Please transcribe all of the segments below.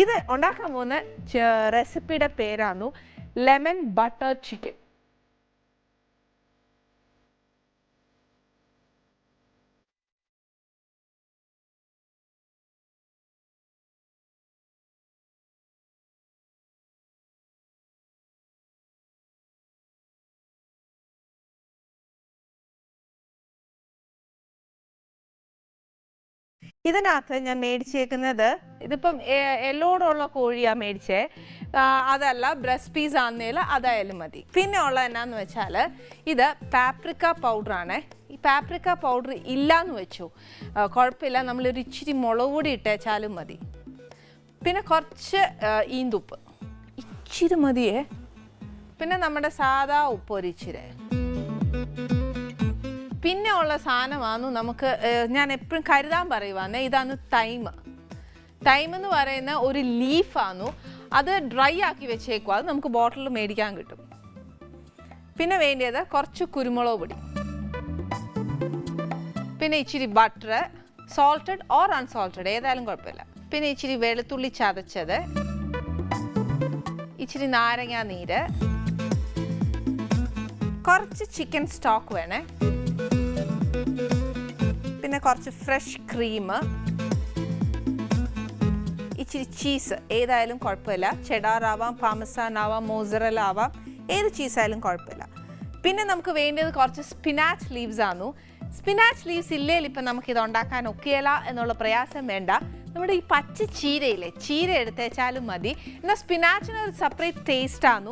ഇത് ഉണ്ടാക്കാൻ പോകുന്ന റെസിപ്പിയുടെ പേരാണ് ലെമൺ ബട്ടർ ചിക്കൻ. ഇതിനകത്ത് ഞാൻ മേടിച്ചേക്കുന്നത് ഇതിപ്പം എല്ലോടുള്ള കോഴിയാണ് മേടിച്ചേ, അതല്ല ബ്രസ്റ്റ് പീസ് ആണെന്നേലും അതായാലും മതി. പിന്നെ ഉള്ളത് എന്നാന്ന് വെച്ചാൽ ഇത് പാപ്രിക്ക പൗഡറാണ്. ഈ പാപ്രിക്ക പൗഡർ ഇല്ലയെന്ന് വെച്ചു കുഴപ്പമില്ല, നമ്മളൊരു ഇച്ചിരി മുളക് പൊടി ഇട്ടേച്ചാലും മതി. പിന്നെ കുറച്ച് ഈന്തുപ്പ് ഇച്ചിരി മതിയേ. പിന്നെ നമ്മുടെ സാധാ ഉപ്പ് ഒരു ഇച്ചിരി. പിന്നെ ഉള്ള സാധനമാണ് നമുക്ക് ഞാൻ എപ്പോഴും കരുതാൻ പറയുവാന്നേ, ഇതാണ് തൈമ്. തൈം എന്ന് പറയുന്ന ഒരു ലീഫാണ്, അത് ഡ്രൈ ആക്കി വെച്ചേക്കുക, അത് നമുക്ക് ബോട്ടിൽ മേടിക്കാൻ കിട്ടും. പിന്നെ വേണ്ടിയത് കുറച്ച് കുരുമുളക് പൊടി, പിന്നെ ഇച്ചിരി ബട്ടർ, സോൾട്ടഡ് ഓർ അൺസോൾട്ടഡ് ഏതായാലും കുഴപ്പമില്ല. പിന്നെ ഇച്ചിരി വെളുത്തുള്ളി ചതച്ചത്, ഇച്ചിരി നാരങ്ങ നീര്, കുറച്ച് ചിക്കൻ സ്റ്റോക്ക് വേണേ, പിന്നെ കുറച്ച് ഫ്രഷ് ക്രീം, ഇച്ചിരി ചീസ് ഏതായാലും കുഴപ്പമില്ല, ചെഡാർ ആവാം, പാമസാൻ ആവാം, മോസറല്ല ആവാം, ഏത് ചീസായാലും കുഴപ്പമില്ല. പിന്നെ നമുക്ക് വേണ്ടത് കുറച്ച് സ്പിനാച്ച് ലീവ്സ് ആണ്. സ്പിനാച്ച് ലീവ്സ് ഇല്ലെങ്കിൽ ഇപ്പം നമുക്കിത് ഉണ്ടാക്കാൻ ഒക്കെയല്ല എന്നുള്ള പ്രയാസം വേണ്ട. നമ്മുടെ ഈ പച്ച ചീരയില്ലേ, ചീര എടുത്തേച്ചാലും മതി. എന്നാൽ സ്പിനാച്ചിന് ഒരു സെപ്പറേറ്റ് ടേസ്റ്റാണ്,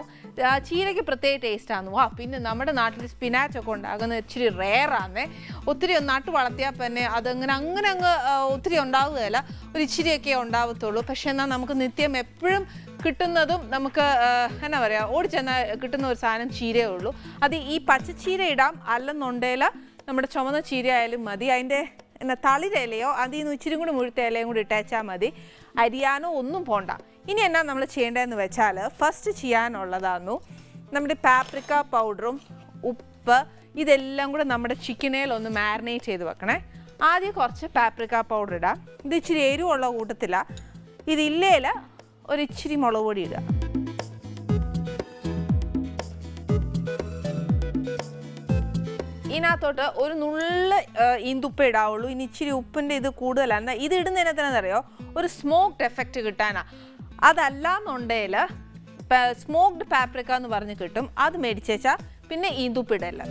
ചീരയ്ക്ക് പ്രത്യേക ടേസ്റ്റാണ്. പിന്നെ നമ്മുടെ നാട്ടിൽ സ്പിനാച്ചൊക്കെ ഉണ്ടാകുന്നത് ഇച്ചിരി റെയറാണ്. ഒത്തിരി നട്ട് വളർത്തിയാൽ തന്നെ അതങ്ങനെ അങ്ങ് ഒത്തിരി ഉണ്ടാവുകയില്ല, ഒരു ഇച്ചിരിയൊക്കെ ഉണ്ടാവത്തുള്ളൂ. പക്ഷെ എന്നാൽ നമുക്ക് നിത്യം എപ്പോഴും കിട്ടുന്നതും നമുക്ക് എന്നാ പറയുക ഓടിച്ചെന്നാൽ കിട്ടുന്ന ഒരു സാധനം ചീരയേ ഉള്ളൂ. അത് ഈ പച്ചച്ചീര ഇടാം, അല്ലെന്നുണ്ടെങ്കിൽ നമ്മുടെ ചുമന്ന ചീര ആയാലും മതി. അതിൻ്റെ തളിരിലയോ അതിൽ നിന്ന് ഇച്ചിരി കൂടി മുഴുത്ത ഇലയും കൂടി ഇട്ടേച്ചാൽ മതി. അരിയാനോ ഒന്നും പോണ്ട. ഇനി എന്നാ നമ്മൾ ചെയ്യേണ്ടതെന്ന് വെച്ചാൽ ഫസ്റ്റ് ചെയ്യാനുള്ളതാന്നു നമ്മുടെ പാപ്രിക്ക പൗഡറും ഉപ്പ് ഇതെല്ലാം കൂടെ നമ്മുടെ ചിക്കനേലൊന്ന് മാരിനേറ്റ് ചെയ്ത് വെക്കണേ. ആദ്യം കുറച്ച് പാപ്രിക്ക പൗഡർ ഇടാം. ഇത് ഇച്ചിരി എരിവുള്ള കൂട്ടത്തില്ല. ഇതില്ലേൽ ഒരു ഇച്ചിരി മുളക് പൊടി ഇടുക. ഇതിനകത്തോട്ട് ഒരു നുള്ള് ഈന്തുപ്പ് ഇടാവുള്ളൂ. ഇനി ഇച്ചിരി ഉപ്പിൻ്റെ ഇത് കൂടുതലാണ്. ഇത് ഇടുന്നതിനകത്തറിയോ ഒരു സ്മോക്ഡ് എഫക്റ്റ് കിട്ടാനാണ്. അതല്ലാന്നുണ്ടെങ്കിൽ സ്മോക്ഡ് പാപ്രിക്ക എന്ന് പറഞ്ഞ് കിട്ടും, അത് മേടിച്ചേച്ചാൽ പിന്നെ ഈന്തുപ്പ് ഇടല്ല.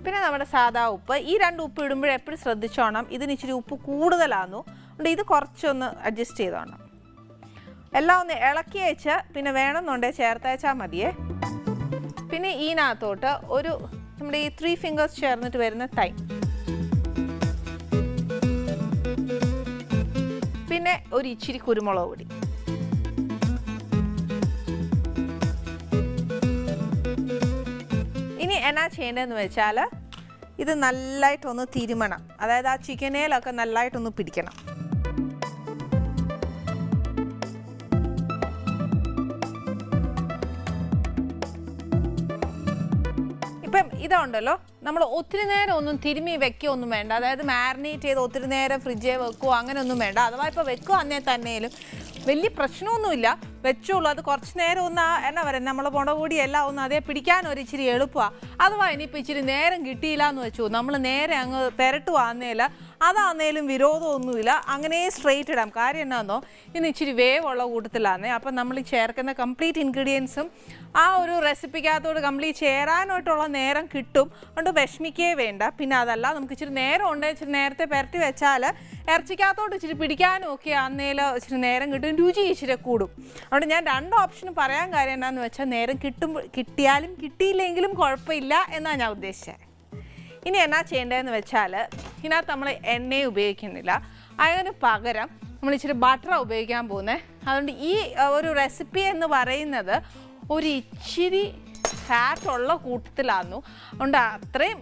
പിന്നെ നമ്മുടെ സാധാ ഉപ്പ്, ഈ രണ്ട് ഉപ്പ് ഇടുമ്പോഴേ എപ്പോഴും ശ്രദ്ധിച്ചോണം, ഇതിന് ഇച്ചിരി ഉപ്പ് കൂടുതലാന്നു. അതുകൊണ്ട് ഇത് കുറച്ചൊന്ന് അഡ്ജസ്റ്റ് ചെയ്തോണം. എല്ലാം ഒന്ന് ഇളക്കി വെച്ച് പിന്നെ വേണമെന്നുണ്ടെങ്കിൽ ചേർത്തയച്ചാൽ മതിയേ. പിന്നെ ഇതിനകത്തോട്ട് ഒരു നമ്മുടെ ഈ 3 ഫിംഗേഴ്സ് ചേർന്നിട്ട് വരുന്ന തൈം, പിന്നെ ഒരു ഇച്ചിരി കുരുമുളക് പൊടി, ഇനി എന്നാ ചെയ്യേണ്ടതെന്ന് വെച്ചാൽ ഇത് നല്ലതായിട്ടൊന്ന് തിരുമണം. അതായത് ആ ചിക്കനേലൊക്കെ നല്ലതായിട്ടൊന്ന് പിടിക്കണം. ഇപ്പം ഇതുണ്ടല്ലോ, നമ്മൾ ഒത്തിരി നേരം ഒന്നും തിരുമ്മി വെക്കുകയൊന്നും വേണ്ട. അതായത് മാരിനേറ്റ് ചെയ്ത് ഒത്തിരി നേരം ഫ്രിഡ്ജിൽ വെക്കുകയോ അങ്ങനെയൊന്നും വേണ്ട. അഥവാ ഇപ്പോൾ വെക്കുക അന്നേ തന്നെയും വലിയ പ്രശ്നമൊന്നുമില്ല, വെച്ചോളൂ. അത് കുറച്ച് നേരം ഒന്ന് എന്നാ പറയുക, നമ്മൾ മുളകുപൊടി എല്ലാം ഒന്ന് അതേ പിടിക്കാൻ ഒരു ഇച്ചിരി എളുപ്പമാണ്. അഥവാ ഇനിയിപ്പോൾ ഇച്ചിരി നേരം കിട്ടിയില്ല എന്ന് വെച്ചു, നമ്മൾ നേരെ അങ്ങ് പെരട്ടുവാന്നേല അതാന്നേലും വിരോധമൊന്നുമില്ല, അങ്ങനെ സ്ട്രെയിറ്റ് ഇടാം. കാര്യം എന്നാന്നോ, ഇന്ന് ഇച്ചിരി വേവുള്ള കൂട്ടത്തിലാന്നേ. അപ്പം നമ്മൾ ഈ ചേർക്കുന്ന കംപ്ലീറ്റ് ഇൻഗ്രീഡിയൻസും ആ ഒരു റെസിപ്പിക്കകത്തോട് കംപ്ലീറ്റ് ചേരാനായിട്ടുള്ള നേരം കിട്ടും. അതുകൊണ്ട് വിഷമിക്കേ വേണ്ട. പിന്നെ അതല്ല, നമുക്ക് ഇച്ചിരി നേരം ഉണ്ടെങ്കിൽ ഇച്ചിരി നേരത്തെ പെരട്ടി വെച്ചാൽ ഇറച്ചിക്കകത്തോട്ട് ഇച്ചിരി പിടിക്കാനും ഒക്കെ അന്നേലും ഇച്ചിരി നേരം കിട്ടും, രുചി ഇച്ചിരി കൂടും. അതുകൊണ്ട് ഞാൻ 2 ഓപ്ഷനും പറയാൻ കാര്യം എന്താണെന്ന് വെച്ചാൽ, നേരം കിട്ടിയാലും കിട്ടിയില്ലെങ്കിലും കുഴപ്പമില്ല എന്നാണ് ഞാൻ ഉദ്ദേശിച്ചത്. ഇനി എന്നാ ചെയ്യേണ്ടതെന്ന് വെച്ചാൽ, ഇതിനകത്ത് നമ്മൾ എണ്ണയും ഉപയോഗിക്കുന്നില്ല, അതിന് പകരം നമ്മൾ ഇച്ചിരി ബട്ടറാണ് ഉപയോഗിക്കാൻ പോകുന്നത്. അതുകൊണ്ട് ഈ ഒരു റെസിപ്പി എന്ന് പറയുന്നത് ഒരു ഇച്ചിരി ഫാറ്റുള്ള കൂട്ടത്തിലായിരുന്നു. അതുകൊണ്ട് അത്രയും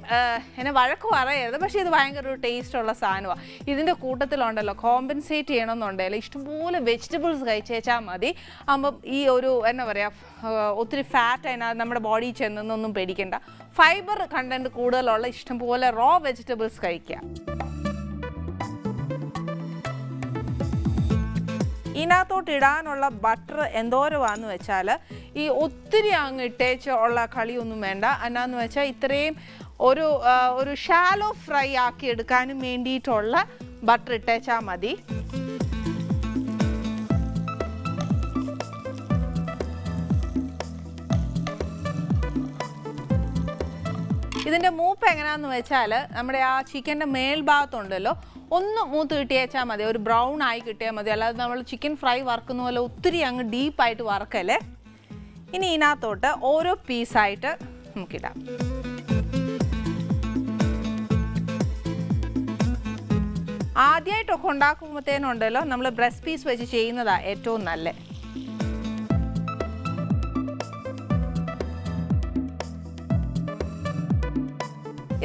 എന്നെ വഴക്ക് പറയരുത്, പക്ഷേ ഇത് ഭയങ്കര ഒരു ടേസ്റ്റുള്ള സാധനമാണ്. ഇതിൻ്റെ കൂട്ടത്തിലുണ്ടല്ലോ കോമ്പൻസേറ്റ് ചെയ്യണമെന്നുണ്ടെങ്കിൽ ഇഷ്ടംപോലെ വെജിറ്റബിൾസ് കഴിച്ചേച്ചാൽ മതി. ആകുമ്പം ഈ ഒരു എന്നാ പറയുക, ഒത്തിരി ഫാറ്റ് അതിനകത്ത് നമ്മുടെ ബോഡി ചെന്നൊന്നും പേടിക്കേണ്ട. ഫൈബർ കണ്ടൻറ്റ് കൂടുതലുള്ള ഇഷ്ടംപോലെ റോ വെജിറ്റബിൾസ് കഴിക്കുക. ഇതിനകത്തോട്ട് ഇടാനുള്ള ബട്ടർ എന്തോരമാണെന്ന് വെച്ചാൽ ഈ ഒത്തിരി അങ്ങ് ഇട്ടേച്ച് ഉള്ള കളിയൊന്നും വേണ്ട. എന്നാന്ന് വെച്ചാൽ ഇത്രയും ഒരു ഷാലോ ഫ്രൈ ആക്കി എടുക്കാനും വേണ്ടിയിട്ടുള്ള ബട്ടർ ഇട്ടേച്ചാൽ മതി. ഇതിൻ്റെ മൂപ്പ് എങ്ങനെയാണെന്ന് വെച്ചാൽ നമ്മുടെ ആ ചിക്കൻ്റെ മേൽഭാഗത്തുണ്ടല്ലോ ഒന്ന് മൂത്ത് കിട്ടിയേച്ചാൽ മതി, ഒരു ബ്രൗൺ ആയി കിട്ടിയാൽ മതി. അല്ലാതെ നമ്മൾ ചിക്കൻ ഫ്രൈ വറുക്കുന്ന പോലെ ഒത്തിരി അങ്ങ് ഡീപ്പായിട്ട് വറുക്കല്ലേ. ഇനി ഇതിനകത്തോട്ട് ഓരോ പീസായിട്ട് നമുക്കിടാം. ആദ്യമായിട്ടൊക്കെ ഉണ്ടാക്കുമ്പോഴത്തേനുണ്ടല്ലോ നമ്മൾ ബ്രസ്റ്റ് പീസ് വെച്ച് ചെയ്യുന്നതാണ് ഏറ്റവും നല്ലത്.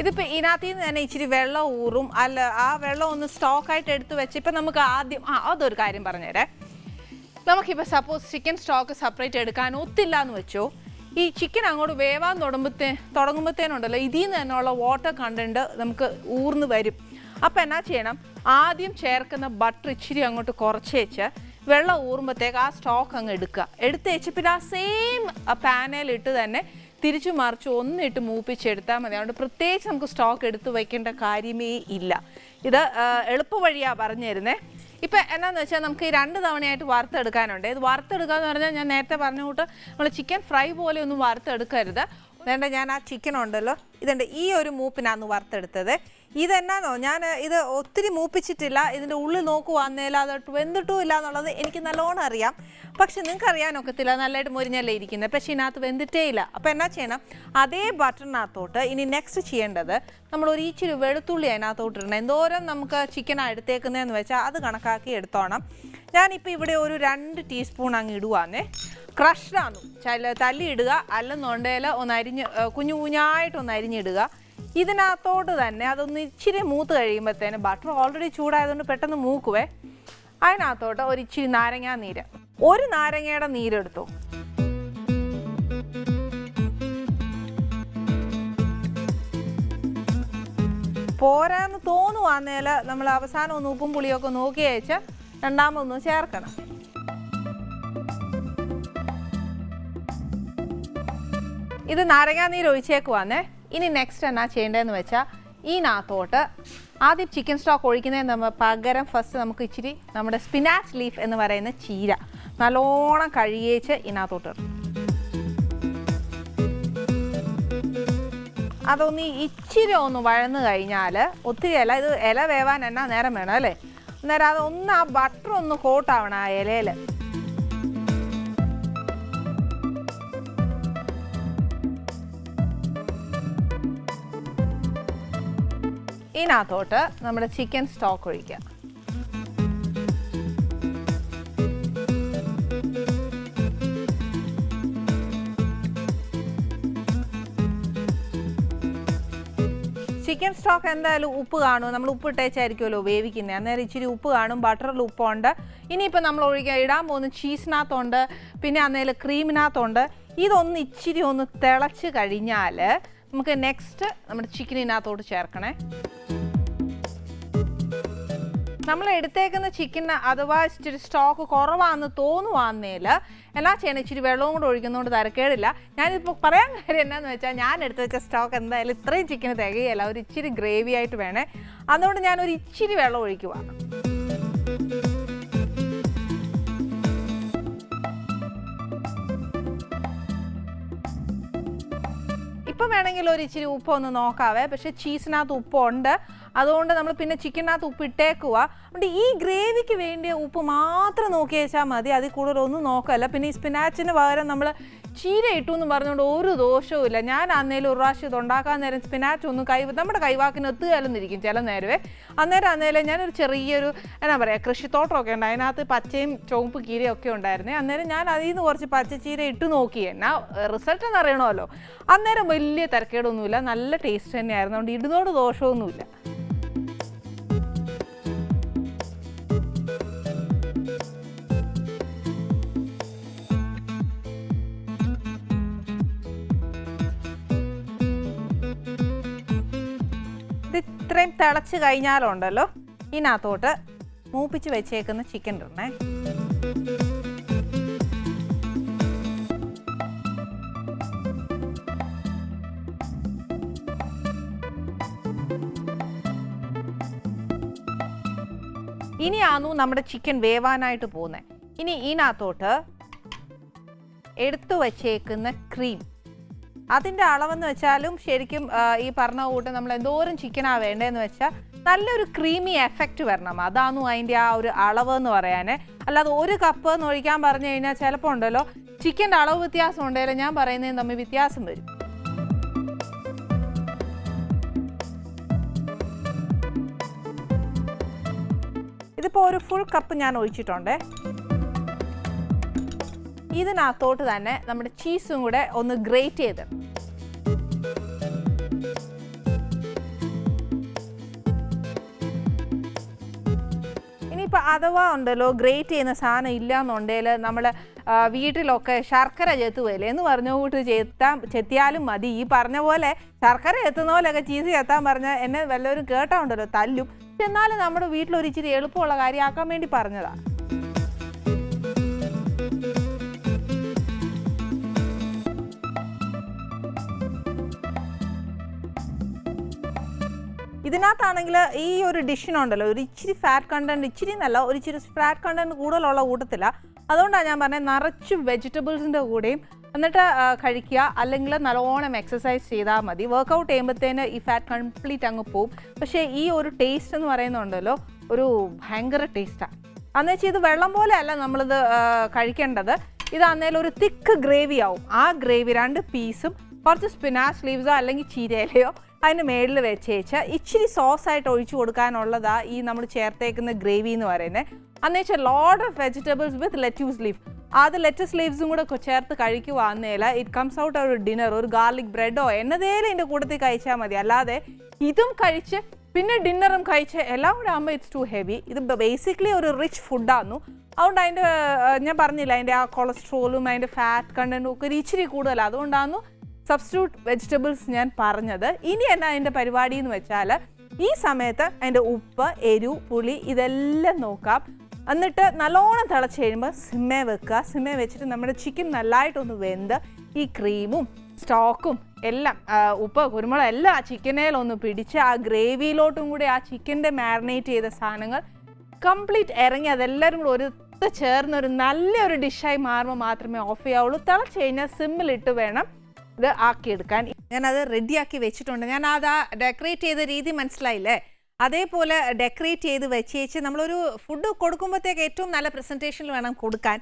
ഇതിപ്പോൾ ഇതിനകത്ത് നിന്ന് തന്നെ ഇച്ചിരി വെള്ളം ഊറും. അല്ല, ആ വെള്ളം ഒന്ന് സ്റ്റോക്കായിട്ട് എടുത്ത് വെച്ച് ഇപ്പം നമുക്ക് ആദ്യം അതൊരു കാര്യം പറഞ്ഞുതരാം. നമുക്കിപ്പോൾ സപ്പോസ് ചിക്കൻ സ്റ്റോക്ക് സെപ്പറേറ്റ് എടുക്കാൻ ഒത്തില്ല എന്ന് വെച്ചോ, ഈ ചിക്കൻ അങ്ങോട്ട് വേവാൻ തുടങ്ങുമ്പോഴത്തേനുണ്ടല്ലോ ഇതിൽ നിന്ന് തന്നെയുള്ള വാട്ടർ കണ്ടൻറ്റ് നമുക്ക് ഊർന്ന് വരും. അപ്പോൾ എന്നാ ചെയ്യണം, ആദ്യം ചേർക്കുന്ന ബട്ടർ ഇച്ചിരി അങ്ങോട്ട് കുറച്ച് വെച്ച് വെള്ളം ഊറുമ്പോഴത്തേക്ക് ആ സ്റ്റോക്ക് അങ്ങ് എടുത്ത് വെച്ച് പിന്നെ ആ സെയിം പാനലിട്ട് തന്നെ തിരിച്ചു മറിച്ച് ഒന്നിട്ട് മൂപ്പിച്ചെടുത്താൽ മതി. അതുകൊണ്ട് പ്രത്യേകിച്ച് നമുക്ക് സ്റ്റോക്ക് എടുത്ത് വയ്ക്കേണ്ട കാര്യമേ ഇല്ല. ഇത് എളുപ്പ വഴിയാണ് പറഞ്ഞു തരുന്നത്. ഇപ്പം എന്നാന്ന് വെച്ചാൽ നമുക്ക് ഈ 2 തവണയായിട്ട് വറുത്തെടുക്കാനുണ്ട്. ഇത് വറുത്തെടുക്കുക എന്ന് പറഞ്ഞാൽ ഞാൻ നേരത്തെ പറഞ്ഞ കൂട്ട് നമ്മൾ ചിക്കൻ ഫ്രൈ പോലെ ഒന്നും വറുത്തെടുക്കരുത്. അതുകൊണ്ട് ഞാൻ ആ ചിക്കൻ ഉണ്ടല്ലോ ഇതുണ്ട് ഈ ഒരു മൂപ്പിനാണ് വറുത്തെടുത്തത്. ഇതെന്നാന്നോ, ഞാൻ ഇത് ഒത്തിരി മൂപ്പിച്ചിട്ടില്ല. ഇതിൻ്റെ ഉള്ളിൽ നോക്കുവാന്നേല അതോട്ട് വെന്തിട്ടും ഇല്ല എന്നുള്ളത് എനിക്ക് നല്ലോണം അറിയാം. പക്ഷെ നിങ്ങൾക്ക് അറിയാനൊക്കത്തില്ല, നല്ലതായിട്ട് മുരിഞ്ഞല്ലേ ഇരിക്കുന്നത്. പക്ഷേ ഇതിനകത്ത് വെന്തിട്ടേ ഇല്ല. അപ്പോൾ എന്നാ ചെയ്യണം, അതേ ബട്ടറിനകത്തോട്ട് ഇനി നെക്സ്റ്റ് ചെയ്യേണ്ടത് നമ്മൾ ഒരു ഇച്ചിരി വെളുത്തുള്ളി അതിനകത്തോട്ട് ഇടണം. എന്തോരം നമുക്ക് ചിക്കനാണ് എടുത്തേക്കുന്നതെന്ന് വെച്ചാൽ അത് കണക്കാക്കി എടുത്തോണം. ഞാനിപ്പോൾ ഇവിടെ ഒരു 2 ടീസ്പൂൺ അങ്ങ് ഇടുവാന്നേ. ക്രഷ്ഡാന്നു തല്ലി ഇടുക, അല്ലെന്നുണ്ടെങ്കിൽ കുഞ്ഞു കുഞ്ഞായിട്ടൊന്ന് അരിഞ്ഞിടുക. ഇതിനകത്തോട്ട് തന്നെ അതൊന്ന് ഇച്ചിരി മൂത്ത് കഴിയുമ്പോഴത്തേന് ബട്ടർ ഓൾറെഡി ചൂടായതുകൊണ്ട് പെട്ടെന്ന് മൂക്കുവേ. അതിനകത്തോട്ട് ഒരു ഇച്ചിരി നാരങ്ങാ നീര്, ഒരു നാരങ്ങയുടെ നീരെടുത്തു. പോരാന്ന് തോന്നുവാന്നേൽ നമ്മൾ അവസാനം ഒന്ന് ഉപ്പും പുളിയൊക്കെ നോക്കി അയച്ച് രണ്ടാമതൊന്ന് ചേർക്കണം. ഇത് നാരങ്ങാ നീര് ഒഴിച്ചേക്കുവാന്നേ. ഇനി നെക്സ്റ്റ് എന്നാ ചെയ്യേണ്ടതെന്ന് വെച്ചാൽ ഇതിനകത്തോട്ട് ആദ്യം ചിക്കൻ സ്റ്റോക്ക് ഒഴിക്കുന്നതിന് പകരം ഫസ്റ്റ് നമുക്ക് ഇച്ചിരി നമ്മുടെ സ്പിനാച്ച് ലീഫ് എന്ന് പറയുന്ന ചീര നല്ലോണം കഴുകിയേച്ച് ഇതിനകത്തോട്ട് ഇടും. അതൊന്ന് ഇച്ചിരി ഒന്ന് വഴന്ന് കഴിഞ്ഞാൽ, ഒത്തിരി ഇല, ഇത് ഇല വേവാൻ എന്നാ നേരം വേണം അല്ലേ, അന്നേരം അതൊന്ന് ആ ബട്ടർ ഒന്ന് കോട്ടാവണം ആ ഇലയിൽ. ഇതിനകത്തോട്ട് നമ്മുടെ ചിക്കൻ സ്റ്റോക്ക് ഒഴിക്കുക. ചിക്കൻ സ്റ്റോക്ക് എന്തായാലും ഉപ്പ് കാണും, നമ്മൾ ഉപ്പ് ഇട്ടേച്ചായിരിക്കുമല്ലോ വേവിക്കുന്നത്. അന്നേരം ഇച്ചിരി ഉപ്പ് കാണും, ബട്ടറിൽ ഉപ്പുണ്ട്. ഇനിയിപ്പോൾ നമ്മൾ ഇടാൻ പോകുന്ന ചീസിനകത്തുണ്ട്, പിന്നെ അന്നേരം ക്രീമിനകത്തുണ്ട്. ഇതൊന്ന് ഇച്ചിരി ഒന്ന് തിളച്ച് കഴിഞ്ഞാൽ നമുക്ക് നെക്സ്റ്റ് നമ്മുടെ ചിക്കനിനകത്തോട്ട് ചേർക്കണേ. നമ്മൾ എടുത്തേക്കുന്ന ചിക്കന് അഥവാ ഇച്ചിരി സ്റ്റോക്ക് കുറവാണെന്ന് തോന്നുവാന്നേൽ എന്നാ ചെയ്യണം, ഇച്ചിരി വെള്ളവും കൂടെ ഒഴിക്കുന്നതുകൊണ്ട് തരക്കേടില്ല. ഞാനിപ്പോൾ പറയാൻ കാര്യം എന്നാന്ന് വെച്ചാൽ ഞാൻ എടുത്ത് വെച്ച സ്റ്റോക്ക് എന്തായാലും ഇത്രയും ചിക്കന് തികയല്ല, ഒരു ഇച്ചിരി ഗ്രേവി ആയിട്ട് വേണേ. അതുകൊണ്ട് ഞാനൊരു ഇച്ചിരി വെള്ളം ഒഴിക്കുവാണ്. ഇപ്പം വേണമെങ്കിൽ ഒരു ഇച്ചിരി ഉപ്പൊന്ന് നോക്കാവേ, പക്ഷേ ചീസിനകത്ത് ഉപ്പുണ്ട്, അതുകൊണ്ട് നമ്മൾ പിന്നെ ചിക്കനകത്ത് ഉപ്പ് ഇട്ടേക്കുക. അതുകൊണ്ട് ഈ ഗ്രേവിക്ക് വേണ്ടിയ ഉപ്പ് മാത്രം നോക്കി വെച്ചാൽ മതി, അതിൽ കൂടുതലൊന്നും നോക്കല്ല. പിന്നെ ഈ സ്പിനാച്ചിന് പകരം നമ്മൾ ചീര ഇട്ടു എന്ന് പറഞ്ഞുകൊണ്ട് ഒരു ദോഷവും ഇല്ല. ഞാൻ അന്നേരം ഒരു പ്രാവശ്യം ഇത് ഉണ്ടാക്കാൻ നേരം സ്പിനാച്ച് ഒന്നും നമ്മുടെ കൈവാക്കിന് എത്തുകയല്ലെന്നിരിക്കും ചില നേരമേ. അന്നേരം ഞാനൊരു ചെറിയൊരു എന്നാ പറയുക കൃഷിത്തോട്ടമൊക്കെ ഉണ്ട്, അതിനകത്ത് പച്ചയും ചുവപ്പ് കീരയൊക്കെ ഉണ്ടായിരുന്നേ. അന്നേരം ഞാൻ അതിൽ നിന്ന് കുറച്ച് പച്ചച്ചീര ഇട്ട് നോക്കി, എന്നാ റിസൾട്ട് എന്ന് അറിയണമല്ലോ. അന്നേരം വലിയ തിരക്കേടൊന്നുമില്ല, നല്ല ടേസ്റ്റ് തന്നെയായിരുന്നു. അതുകൊണ്ട് ഇടുന്നോട് ദോഷമൊന്നുമില്ല. ഇത്രയും തിളച്ച് കഴിഞ്ഞാലുണ്ടല്ലോ ഇതിനകത്തോട്ട് മൂപ്പിച്ച് വെച്ചേക്കുന്ന ചിക്കൻ ഇടണേ. ഇനിയാണു നമ്മുടെ ചിക്കൻ വേവാനായിട്ട് പോകുന്നത്. ഇനി ഇതിനകത്തോട്ട് എടുത്തു വച്ചേക്കുന്ന ക്രീം, അതിൻ്റെ അളവെന്ന് വെച്ചാലും ശരിക്കും ഈ പറഞ്ഞ കൂട്ട് നമ്മൾ എന്തോരം ചിക്കനാണ് വേണ്ടതെന്ന് വെച്ചാൽ നല്ലൊരു ക്രീമി എഫക്റ്റ് വരണം. അതാണു അതിൻ്റെ ആ ഒരു അളവ് എന്ന് പറയാൻ. അല്ലാതെ 1 കപ്പ് എന്ന് ഒഴിക്കാൻ പറഞ്ഞു കഴിഞ്ഞാൽ ചിലപ്പോൾ ഉണ്ടല്ലോ ചിക്കൻ്റെ അളവ് വ്യത്യാസം ഉണ്ടെങ്കിലും ഞാൻ പറയുന്നതിന് തമ്മിൽ വ്യത്യാസം വരും. ഇതിപ്പോൾ ഒരു ഫുൾ കപ്പ് ഞാൻ ഒഴിച്ചിട്ടുണ്ട്. ഇതിനകത്തോട്ട് തന്നെ നമ്മുടെ ചീസും കൂടെ ഒന്ന് ഗ്രേറ്റ് ചെയ്ത്, ഇനിയിപ്പോൾ അഥവാ ഉണ്ടല്ലോ ഗ്രേറ്റ് ചെയ്യുന്ന സാധനം ഇല്ലയെന്നുണ്ടെങ്കിൽ നമ്മൾ വീട്ടിലൊക്കെ ശർക്കര ചെത്തുകയില്ലേ എന്ന് പറഞ്ഞ കൂട്ട് ചെത്തിയാലും മതി. ഈ പറഞ്ഞ പോലെ ശർക്കര ചെത്തുന്ന പോലെയൊക്കെ ചീസ് ചെത്താൻ പറഞ്ഞാൽ എന്നെ വല്ലവരും കേട്ടാണ്ടല്ലോ തല്ലും. എന്നാലും നമ്മുടെ വീട്ടിലൊരു ഇച്ചിരി എളുപ്പമുള്ള കാര്യമാക്കാൻ വേണ്ടി പറഞ്ഞതാണ്. ഇതിനകത്താണെങ്കിൽ ഈ ഒരു ഡിഷിനുണ്ടല്ലോ ഒരു ഇച്ചിരി ഫാറ്റ് കണ്ടന്റ്, ഇച്ചിരി എന്നല്ല ഒരു ഇച്ചിരി ഫാറ്റ് കണ്ടന്റ് കൂടുതലുള്ള കൂട്ടത്തില്ല. അതുകൊണ്ടാണ് ഞാൻ പറഞ്ഞത് നിറച്ച് വെജിറ്റബിൾസിൻ്റെ കൂടെയും എന്നിട്ട് കഴിക്കുക. അല്ലെങ്കിൽ നല്ലോണം എക്സസൈസ് ചെയ്താൽ മതി. വർക്കൗട്ട് ചെയ്യുമ്പോഴത്തേന് ഈ ഫാറ്റ് കംപ്ലീറ്റ് അങ്ങ് പോവും. പക്ഷേ ഈ ഒരു ടേസ്റ്റ് എന്ന് പറയുന്നുണ്ടല്ലോ ഒരു ഭയങ്കര ടേസ്റ്റാണ്. അന്ന് വെച്ചാൽ ഇത് വെള്ളം പോലെ അല്ല നമ്മളിത് കഴിക്കേണ്ടത്. ഇതാന്നേലും ഒരു തിക്ക് ഗ്രേവി ആവും. ആ ഗ്രേവി 2 പീസും കുറച്ച് സ്പിനാച്ച് ലീവ്സോ അല്ലെങ്കിൽ ചീരയിലയോ അതിന് മേളിൽ വെച്ചേച്ച് ഇച്ചിരി സോസായിട്ട് ഒഴിച്ചു കൊടുക്കാനുള്ളതാ ഈ നമ്മൾ ചേർത്തേക്കുന്ന ഗ്രേവി എന്ന് പറയുന്നത്. അന്ന് വെച്ചാൽ lot of vegetables with lettuce leaf. അത് ലെറ്റസ് ലീവ്സും കൂടെ ചേർത്ത് കഴിക്കുവാന്നേല ഇറ്റ് കംസ് ഔട്ട് ഒരു ഡിന്നർ. ഒരു ഗാർലിക് ബ്രെഡോ എന്നതേലും ഇതിൻ്റെ കൂട്ടത്തിൽ കഴിച്ചാൽ മതി. അല്ലാതെ ഇതും കഴിച്ച് പിന്നെ ഡിന്നറും കഴിച്ച് എല്ലാം കൂടെ ആകുമ്പോൾ ഇറ്റ്സ് ടു ഹെവി. ഇത് ബേസിക്കലി ഒരു റിച്ച് ഫുഡായിരുന്നു. അതുകൊണ്ട് അതിൻ്റെ ഞാൻ പറഞ്ഞില്ല അതിൻ്റെ ആ കൊളസ്ട്രോളും അതിൻ്റെ ഫാറ്റ് കണ്ടൻറ്റും ഒക്കെ ഒരു ഇച്ചിരി കൂടുതലാണ്. അതുകൊണ്ടാണ് സബ്സ്റ്റിറ്റ്യൂട്ട് വെജിറ്റബിൾസ് ഞാൻ പറഞ്ഞത്. ഇനി എന്നാ അതിൻ്റെ പരിപാടി എന്ന് വെച്ചാൽ ഈ സമയത്ത് അതിൻ്റെ ഉപ്പ്, എരിവ്, പുളി ഇതെല്ലാം നോക്കാം. എന്നിട്ട് നല്ലോണം തിളച്ച് കഴിയുമ്പോൾ സിമ്മേ വെക്കുക. സിമ്മേ വെച്ചിട്ട് നമ്മുടെ ചിക്കൻ നല്ലതായിട്ടൊന്ന് വെന്ത് ഈ ക്രീമും സ്റ്റോക്കും എല്ലാം ഉപ്പ്, കുരുമുളക് എല്ലാം ആ ചിക്കനേലൊന്ന് പിടിച്ച് ആ ഗ്രേവിയിലോട്ടും കൂടി ആ ചിക്കൻ്റെ മാരിനേറ്റ് ചെയ്ത സാധനങ്ങൾ കംപ്ലീറ്റ് ഇറങ്ങി അതെല്ലാവരും കൂടി ചേർന്നൊരു നല്ലൊരു ഡിഷായി മാറുമ്പോൾ മാത്രമേ ഓഫ് ചെയ്യാവുള്ളൂ. തിളച്ച് കഴിഞ്ഞാൽ സിമ്മിലിട്ട് വേണം ഇത് ആക്കിയെടുക്കാൻ. ഞാനത് റെഡിയാക്കി വെച്ചിട്ടുണ്ട്. ഞാൻ അത് ഡെക്കറേറ്റ് ചെയ്ത രീതി മനസ്സിലായില്ലേ? അതേപോലെ ഡെക്കറേറ്റ് ചെയ്ത് വെച്ചേച്ച് നമ്മളൊരു ഫുഡ് കൊടുക്കുമ്പോഴത്തേക്ക് ഏറ്റവും നല്ല പ്രസൻറ്റേഷനിൽ വേണം കൊടുക്കാൻ.